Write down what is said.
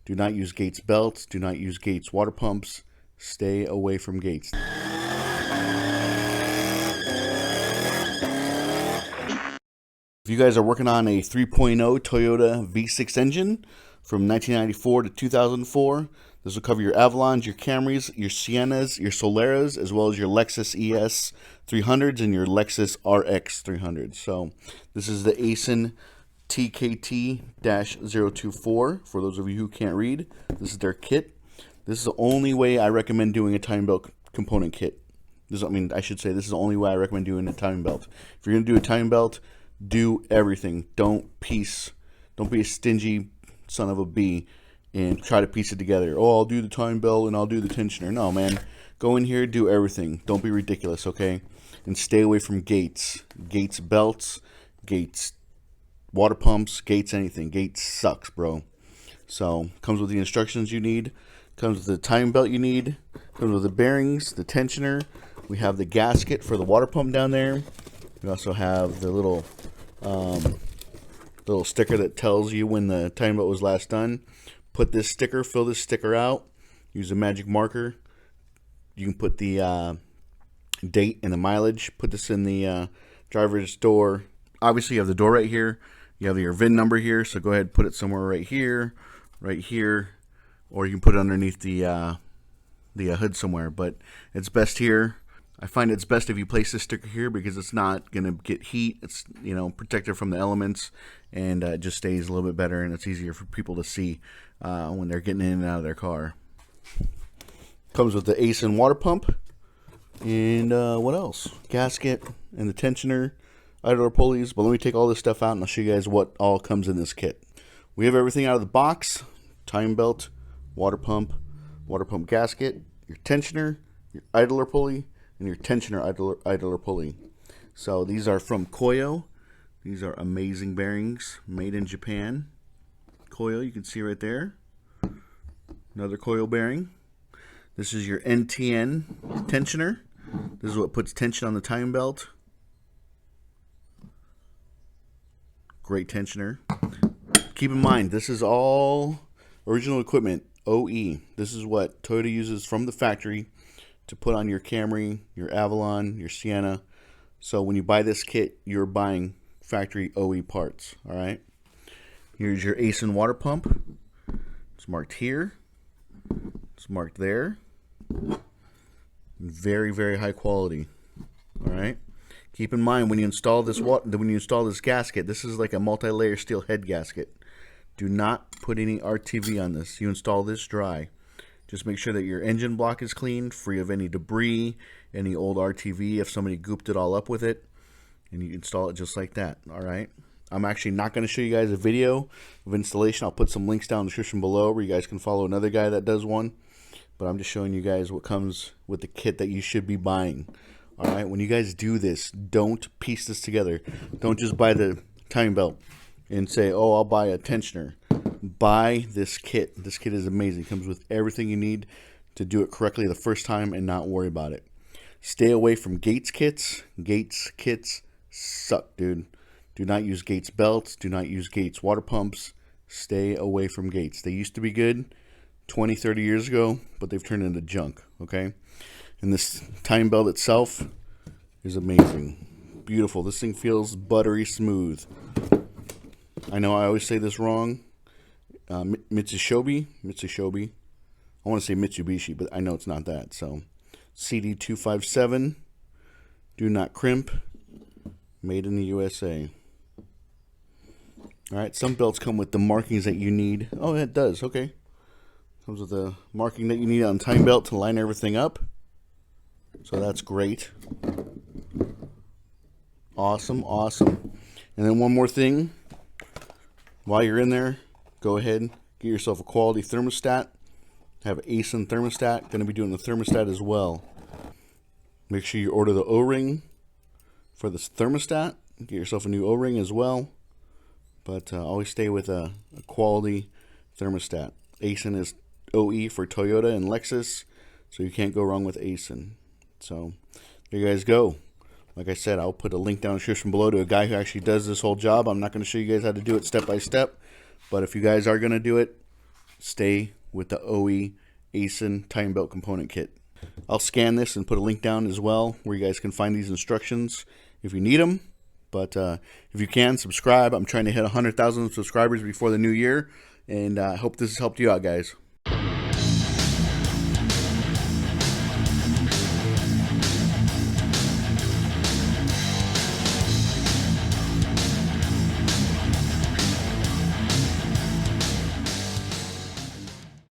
Do not use Gates belts. Do not use Gates water pumps. Stay away from Gates. If you guys are working on a 3.0 Toyota V6 engine from 1994 to 2004, this will cover your Avalons, your Camrys, your Siennas, your Soleras, as well as your Lexus ES 300s and your Lexus RX 300s. So this is the Aisin TKT-024. For those of you who can't read, this is their kit. This is the only way I recommend doing a timing belt component kit. This is the only way I recommend doing a timing belt. If you're going to do a timing belt, do everything. Don't be a stingy son of a bee and try to piece it together. Oh, I'll do the timing belt and I'll do the tensioner. No, man. Go in here, do everything. Don't be ridiculous, okay? And stay away from Gates. Gates belts, Gates water pumps, Gates anything. Gates sucks, bro. So, comes with the instructions you need. Comes with the timing belt you need. Comes with the bearings, the tensioner. We have the gasket for the water pump down there. We also have the little sticker that tells you when the timing belt was last done. Fill this sticker out. Use a magic marker. You can put the date and the mileage. Put this in the driver's door. Obviously, you have the door right here. You have your VIN number here, so go ahead and put it somewhere right here, or you can put it underneath the hood somewhere. But it's best here. I find it's best if you place this sticker here because it's not going to get heat. It's protected from the elements, and it just stays a little bit better, and it's easier for people to see when they're getting in and out of their car. Comes with the Aisin water pump, and what else? Gasket and the tensioner, idler pulleys. But let me take all this stuff out, and I'll show you guys what all comes in this kit. We have everything out of the box: timing belt, water pump gasket, your tensioner, your idler pulley, and your tensioner idler pulley. So these are from Koyo. These are amazing bearings made in Japan. Koyo, you can see right there. Another Koyo bearing. This is your NTN tensioner. This is what puts tension on the timing belt. Great tensioner. Keep in mind, this is all original equipment, OE. This is what Toyota uses from the factory to put on your Camry, your Avalon, your Sienna. So when you buy this kit, you're buying factory OE parts, all right? Here's your Aisin water pump. It's marked here. It's marked there. Very, very high quality, all right? Keep in mind, when you install this gasket, this is like a multi-layer steel head gasket. Do not put any RTV on this. You install this dry. Just make sure that your engine block is clean, free of any debris, any old RTV if somebody gooped it all up with it. And you install it just like that, all right? I'm actually not going to show you guys a video of installation. I'll put some links down in the description below where you guys can follow another guy that does one. But I'm just showing you guys what comes with the kit that you should be buying. All right, when you guys do this, don't piece this together. Don't just buy the timing belt and say, oh, I'll buy a tensioner. Buy this kit. This kit is amazing. It comes with everything you need to do it correctly the first time and not worry about it. Stay away from Gates kits. Gates kits suck, dude. Do not use Gates belts. Do not use Gates water pumps. Stay away from Gates. They used to be good 20, 30 years ago, but they've turned into junk, okay? And this timing belt itself is amazing. Beautiful. This thing feels buttery smooth. I know I always say this wrong. Mitsubishi. I want to say Mitsubishi, but I know it's not that. So, CD257. Do not crimp. Made in the USA. All right. Some belts come with the markings that you need. Oh, it does. Okay. Comes with the marking that you need on timing belt to line everything up. So that's great. Awesome. And then one more thing. While you're in there, go ahead, get yourself a quality thermostat. Have an Aisin thermostat. Going to be doing the thermostat as well. Make sure you order the O-ring for this thermostat. Get yourself a new O-ring as well. But always stay with a quality thermostat. Aisin is OE for Toyota and Lexus, so you can't go wrong with Aisin. So there you guys go. Like I said, I'll put a link down in the description below to a guy who actually does this whole job. I'm not going to show you guys how to do it step by step, but if you guys are going to do it, stay with the OE Aisin timing belt component kit. I'll scan this and put a link down as well where you guys can find these instructions if you need them. But if you can, subscribe. I'm trying to hit 100,000 subscribers before the new year, and I hope this has helped you out, guys.